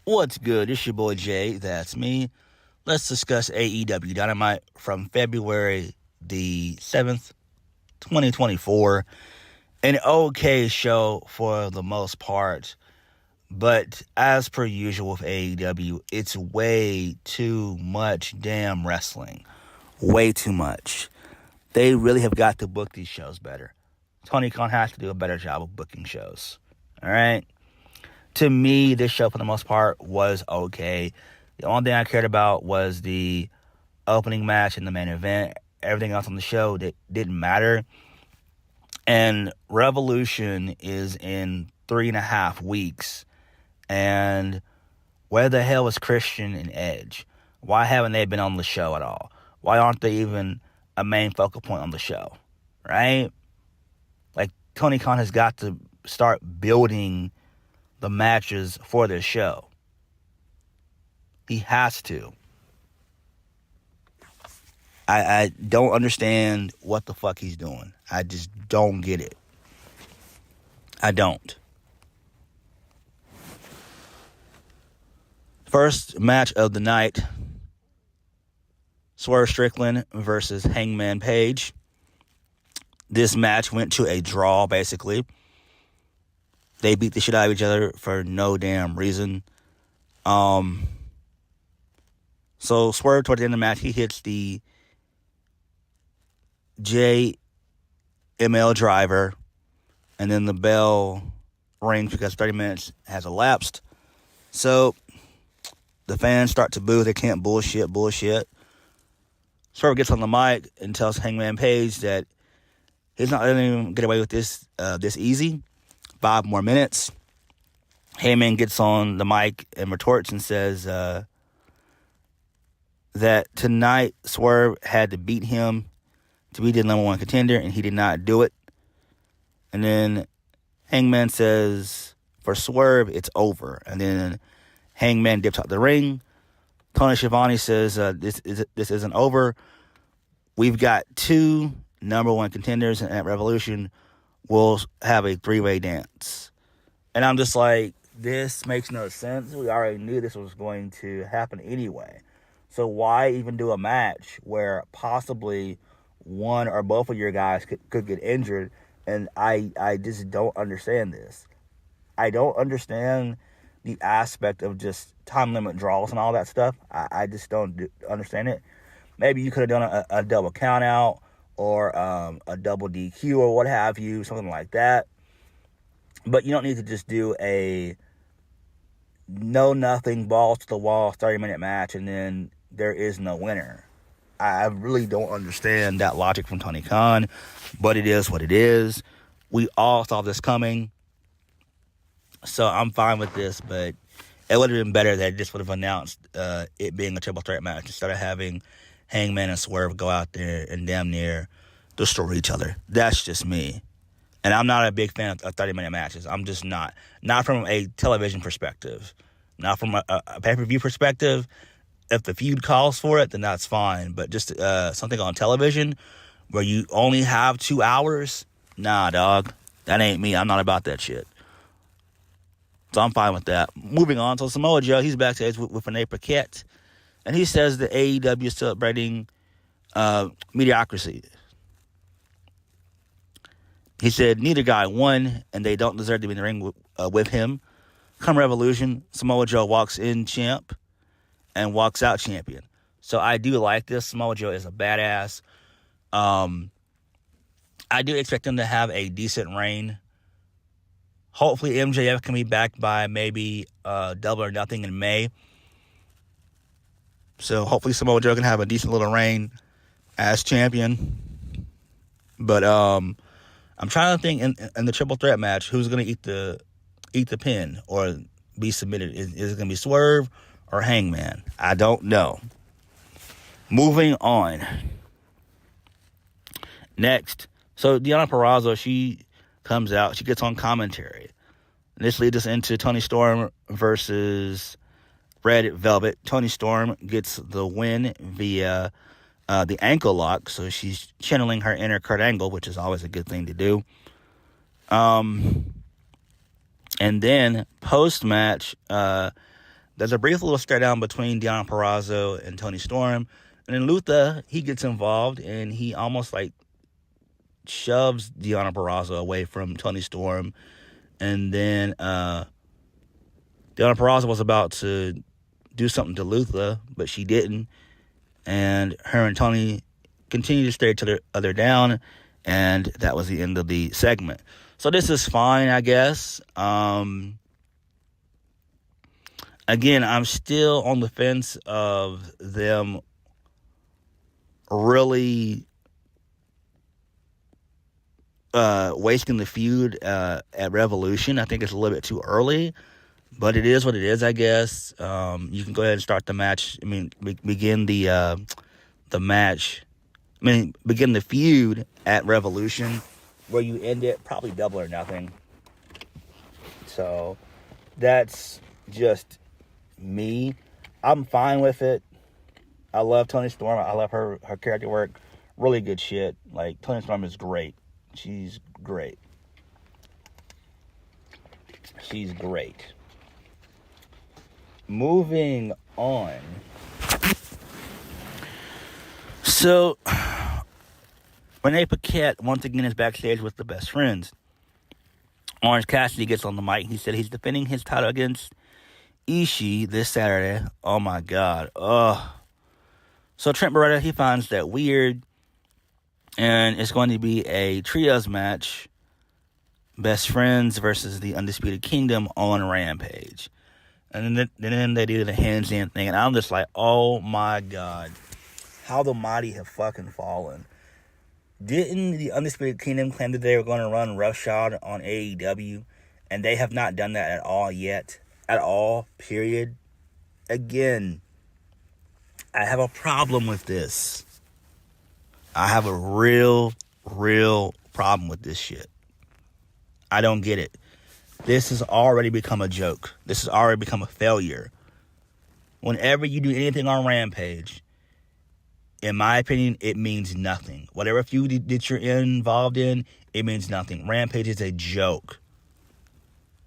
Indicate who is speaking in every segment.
Speaker 1: What's good? It's your boy Jay. That's me. Let's discuss AEW Dynamite from February the 7th, 2024. An okay show for the most part, but as per usual with AEW, it's way too much damn wrestling. Way too much. They really have got to book these shows better. Tony Khan has to do a better job of booking shows. All right? To me, this show, for the most part, was okay. The only thing I cared about was the opening match and the main event. Everything else on the show didn't matter. And Revolution is in 3.5 weeks. And where the hell is Christian and Edge? Why haven't they been on the show at all? Why aren't they even a main focal point on the show? Right? Like, Tony Khan has got to start building the matches for this show. He has to. I don't understand what the fuck he's doing. I just don't get it. I don't. First match of the night, Swerve Strickland versus Hangman Page. This match went to a draw, basically. They beat the shit out of each other for no damn reason. So Swerve, towards the end of the match, he hits the JML driver, and then the bell rings because 30 minutes has elapsed. So the fans start to boo. They can't bullshit. Swerve gets on the mic and tells Hangman Page that he's not letting him get away with this easy. 5 more minutes. Heyman gets on the mic and retorts and says that tonight Swerve had to beat him to be the number one contender, and he did not do it. And then Hangman says, for Swerve, it's over. And then Hangman dips out the ring. Tony Schiavone says, this isn't over. We've got 2 number one contenders, and at Revolution, we'll have a 3-way dance. And I'm just like, this makes no sense. We already knew this was going to happen anyway. So why even do a match where possibly one or both of your guys could get injured? And I just don't understand this. I don't understand the aspect of just time limit draws and all that stuff. I just don't understand it. Maybe you could have done a double count out, or a double DQ or what have you, something like that. But you don't need to just do a no-nothing, balls to the wall, 30-minute match, and then there is no winner. I really don't understand that logic from Tony Khan, but it is what it is. We all saw this coming, so I'm fine with this, but it would have been better that it just would have announced it being a triple threat match instead of having Hangman and Swerve go out there and damn near destroy each other. That's just me. And I'm not a big fan of 30-minute matches. I'm just not. Not from a television perspective. Not from a pay-per-view perspective. If the feud calls for it, then that's fine. But just something on television where you only have 2 hours, nah, dog. That ain't me. I'm not about that shit. So I'm fine with that. Moving on. So Samoa Joe, he's backstage with Renee Paquette. And he says that AEW is celebrating mediocrity. He said neither guy won, and they don't deserve to be in the ring with him. Come Revolution, Samoa Joe walks in champ and walks out champion. So I do like this. Samoa Joe is a badass. I do expect him to have a decent reign. Hopefully MJF can be back by maybe Double or Nothing in May. So hopefully Samoa Joe can have a decent little reign as champion. But I'm trying to think in the triple threat match, who's going to eat the pin or be submitted. Is it going to be Swerve or Hangman? I don't know. Moving on. Next, so Deonna Purrazzo, she comes out. She gets on commentary. And this leads us into Toni Storm versus Red Velvet. Toni Storm gets the win via the ankle lock, so she's channeling her inner Kurt Angle, which is always a good thing to do. And then post-match, there's a brief little stare down between Deonna Purrazzo and Toni Storm. And then Luther, he gets involved, and he almost like shoves Deonna Purrazzo away from Toni Storm. And then Deonna Purrazzo was about to do something to Luther, but she didn't. And her and Toni continued to stare each other down, and that was the end of the segment. So this is fine, I guess. Again, I'm still on the fence of them really wasting the feud at Revolution. I think it's a little bit too early, but it is what it is, I guess. You can go ahead and start the match. I mean, begin the match. I mean, begin the feud at Revolution, where you end it probably Double or Nothing. So that's just me. I'm fine with it. I love Toni Storm. I love her character work. Really good shit. Like, Toni Storm is great. She's great. She's great. Moving on. So, Renee Paquette once again is backstage with the Best Friends. Orange Cassidy gets on the mic. He said he's defending his title against Ishii this Saturday. Oh my God. Ugh. So Trent Beretta, he finds that weird. And it's going to be a trios match. Best Friends versus the Undisputed Kingdom on Rampage. And then they do the handstand thing. And I'm just like, oh my God. How the mighty have fucking fallen. Didn't the Undisputed Kingdom claim that they were going to run roughshod on AEW? And they have not done that at all yet. At all. Period. Again, I have a problem with this. I have a real problem with this shit. I don't get it. This has already become a joke. This has already become a failure. Whenever you do anything on Rampage, in my opinion, it means nothing. Whatever feud that you're involved in, it means nothing. Rampage is a joke.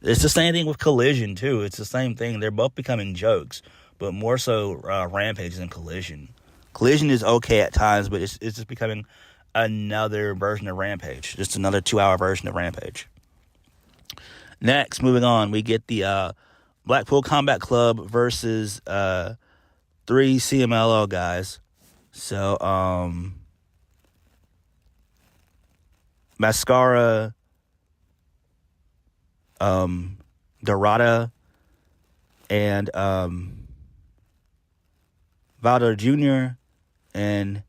Speaker 1: It's the same thing with Collision, too. It's the same thing. They're both becoming jokes, but more so Rampage than Collision. Collision is okay at times, but it's just becoming another version of Rampage. Just another 2-hour version of Rampage. Next, moving on, we get the Blackpool Combat Club versus 3 CMLL guys. So, Mascara, Dorada, and Valder Jr. and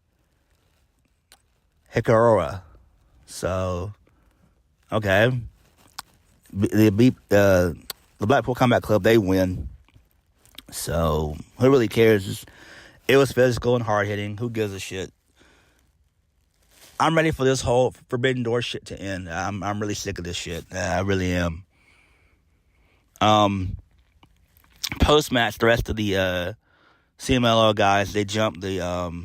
Speaker 1: Hikaru. So, okay. The Blackpool Combat Club, they win. So, who really cares? It was physical and hard-hitting. Who gives a shit? I'm ready for this whole Forbidden Door shit to end. I'm really sick of this shit. I really am. Post-match, the rest of the CMLL guys, they jumped the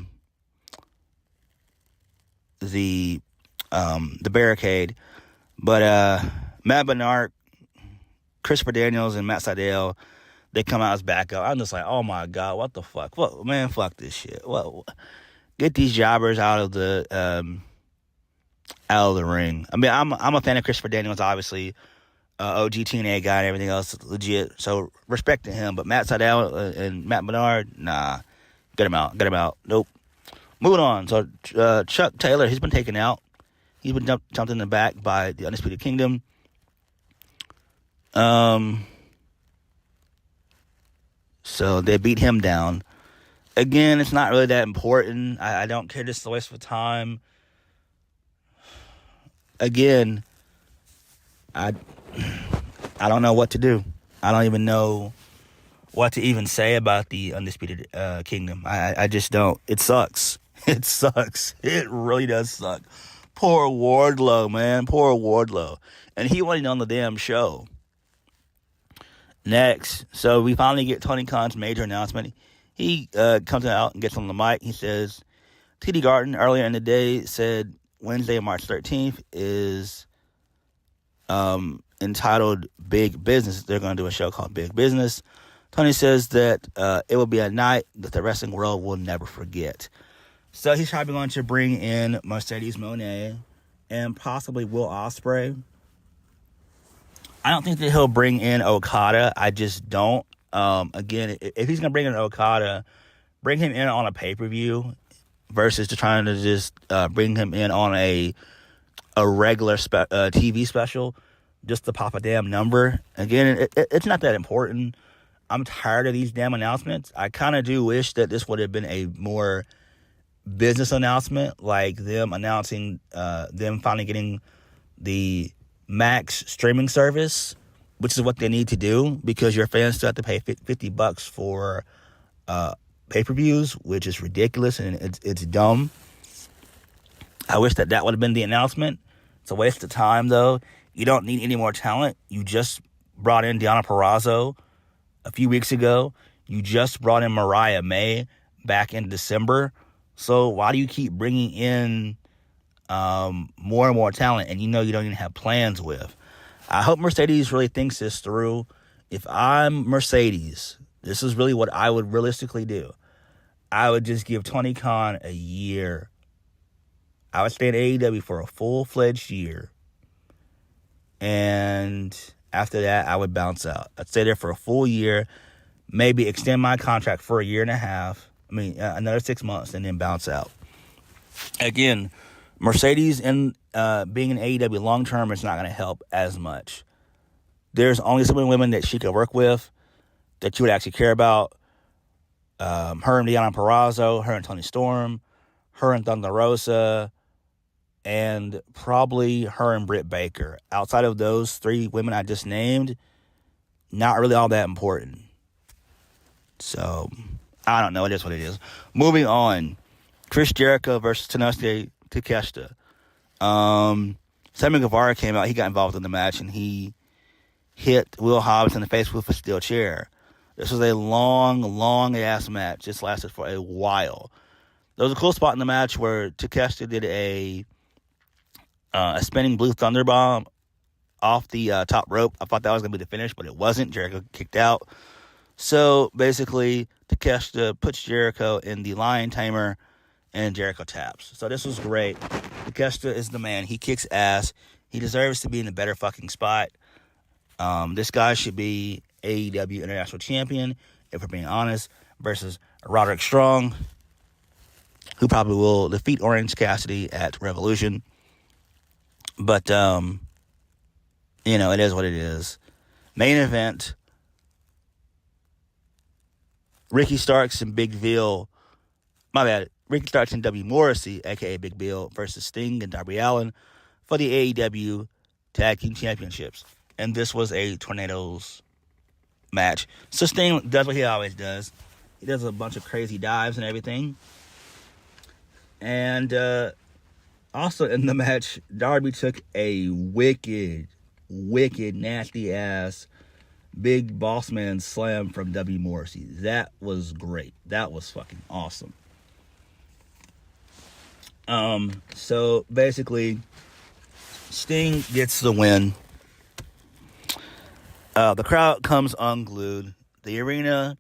Speaker 1: barricade. But Matt Bernard, Christopher Daniels, and Matt Sydal, they come out as backup. I'm just like, oh my God, what the fuck? What, man, fuck this shit. What? Get these jobbers out of the ring. I mean, I'm a fan of Christopher Daniels, obviously. OG TNA guy and everything else, legit. So respect to him. But Matt Sydal and Matt Bernard, nah, get him out. Nope. Moving on. So Chuck Taylor, he's been taken out. He's been jumped in the back by the Undisputed Kingdom. So they beat him down. Again, it's not really that important. I don't care. Just a waste of time. Again, I don't know what to do. I don't even know what to even say about the Undisputed Kingdom. I just don't. It sucks. It sucks. It really does suck. Poor Wardlow, man. Poor Wardlow. And he wasn't on the damn show. Next, so we finally get Tony Khan's major announcement. He comes out and gets on the mic. He says, TD Garden earlier in the day said Wednesday, March 13th is entitled Big Business. They're going to do a show called Big Business. Tony says that it will be a night that the wrestling world will never forget. So he's probably going to bring in Mercedes Mone and possibly Will Ospreay. I don't think that he'll bring in Okada. I just don't. Again, if he's going to bring in Okada, bring him in on a pay-per-view versus just trying to just bring him in on a regular TV special just to pop a damn number. Again, it's not that important. I'm tired of these damn announcements. I kind of do wish that this would have been a more business announcement, like them announcing them finally getting the Max streaming service, which is what they need to do because your fans still have to pay $50 for pay-per-views, which is ridiculous and it's dumb. I wish that would have been the announcement. It's a waste of time, though. You don't need any more talent. You just brought in Deonna Purrazzo a few weeks ago. You just brought in Mariah May back in December. So why do you keep bringing in more and more talent and you know you don't even have plans with? I hope Mercedes really thinks this through. If I'm Mercedes, this is really what I would realistically do. I would just give Tony Khan a year. I would stay in AEW for a full-fledged year. And after that, I would bounce out. I'd stay there for a full year, maybe extend my contract for a year and a half. Another 6 months, and then bounce out. Again, Mercedes and being in AEW long-term is not going to help as much. There's only so many women that she could work with that you would actually care about. Her and Deonna Purrazzo, her and Toni Storm, her and Thunder Rosa, and probably her and Britt Baker. Outside of those three women I just named, not really all that important. So, I don't know. It is what it is. Moving on. Chris Jericho versus Tenosuke Takeshita. Sammy Guevara came out. He got involved in the match, and he hit Will Hobbs in the face with a steel chair. This was a long-ass match. This lasted for a while. There was a cool spot in the match where Takeshita did a spinning blue thunder bomb off the top rope. I thought that was going to be the finish, but it wasn't. Jericho kicked out. So, basically, Takeshita puts Jericho in the lion tamer, and Jericho taps. So, this was great. Takeshita is the man. He kicks ass. He deserves to be in a better fucking spot. This guy should be AEW International Champion, if we're being honest, versus Roderick Strong, who probably will defeat Orange Cassidy at Revolution. But, it is what it is. Main event. Ricky Starks and Big Bill. Ricky Starks and W. Morrissey, a.k.a. Big Bill, versus Sting and Darby Allin for the AEW Tag Team Championships. And this was a Tornadoes match. So Sting does what he always does. He does a bunch of crazy dives and everything. And also in the match, Darby took a wicked, nasty-ass big boss man slam from W. Morrissey. That was great. That was fucking awesome. So basically, Sting gets the win. The crowd comes unglued. The arena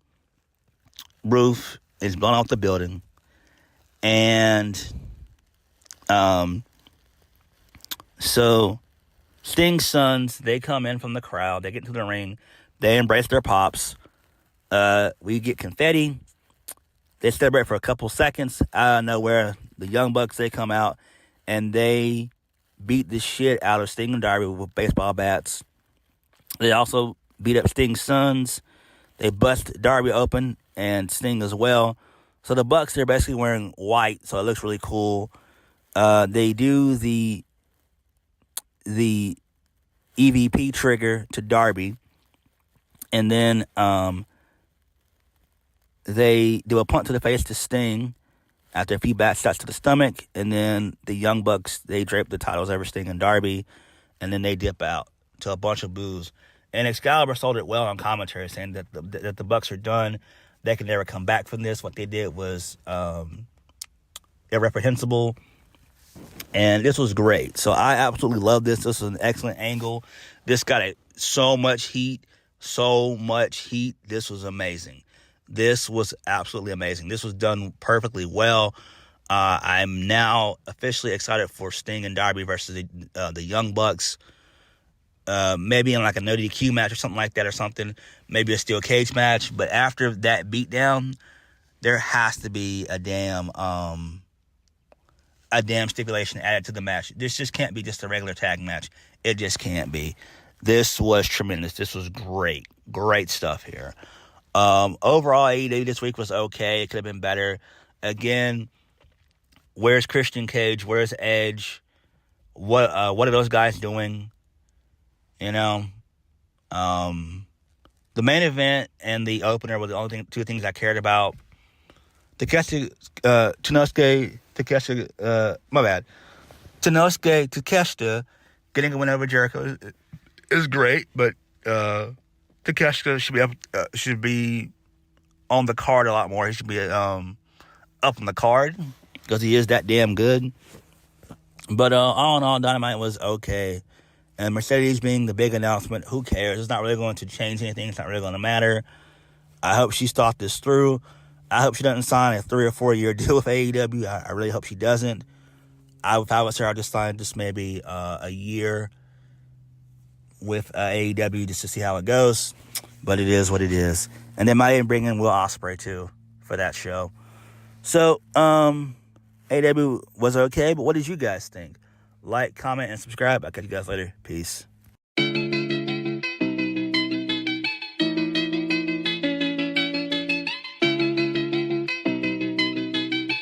Speaker 1: roof is blown off the building. And so Sting's sons, they come in from the crowd. They get into the ring. They embrace their pops. We get confetti. They celebrate for a couple seconds. Out of nowhere, the Young Bucks, they come out, and they beat the shit out of Sting and Darby with baseball bats. They also beat up Sting's sons. They bust Darby open, and Sting as well. So the Bucks, they're basically wearing white, so it looks really cool. They do the EVP trigger to Darby. And then they do a punt to the face to Sting after a few bat shots to the stomach. And then the Young Bucks, they drape the titles over Sting and Darby. And then they dip out to a bunch of boos. And Excalibur sold it well on commentary, saying that the Bucks are done. They can never come back from this. What they did was irreprehensible. And this was great. So I absolutely love this. This was an excellent angle. This got so much heat, so much heat. This was amazing. This was absolutely amazing. This was done perfectly well. I'm now officially excited for Sting and Darby versus the Young Bucks. Maybe in like a no DQ match or something like that or something. Maybe a steel cage match. But after that beatdown, there has to be a damn stipulation added to the match. This just can't be just a regular tag match. It just can't be. This was tremendous. This was great. Great stuff here. Overall, AEW this week was okay. It could have been better. Again, where's Christian Cage? Where's Edge? What are those guys doing? You know? The main event and the opener were the only two things I cared about. Tanosuke Takeshita getting a win over Jericho is great, but Takeshita should be on the card a lot more. He should be up on the card because he is that damn good. But all in all, Dynamite was okay. And Mercedes being the big announcement, who cares? It's not really going to change anything. It's not really going to matter. I hope she thought this through. I hope she doesn't sign a 3 or 4 year deal with AEW. I really hope she doesn't. If I was her, I'd just sign just maybe a year with AEW just to see how it goes. But it is what it is. And they might even bring in Will Ospreay too for that show. So, AEW was okay, but what did you guys think? Like, comment, and subscribe. I'll catch you guys later. Peace.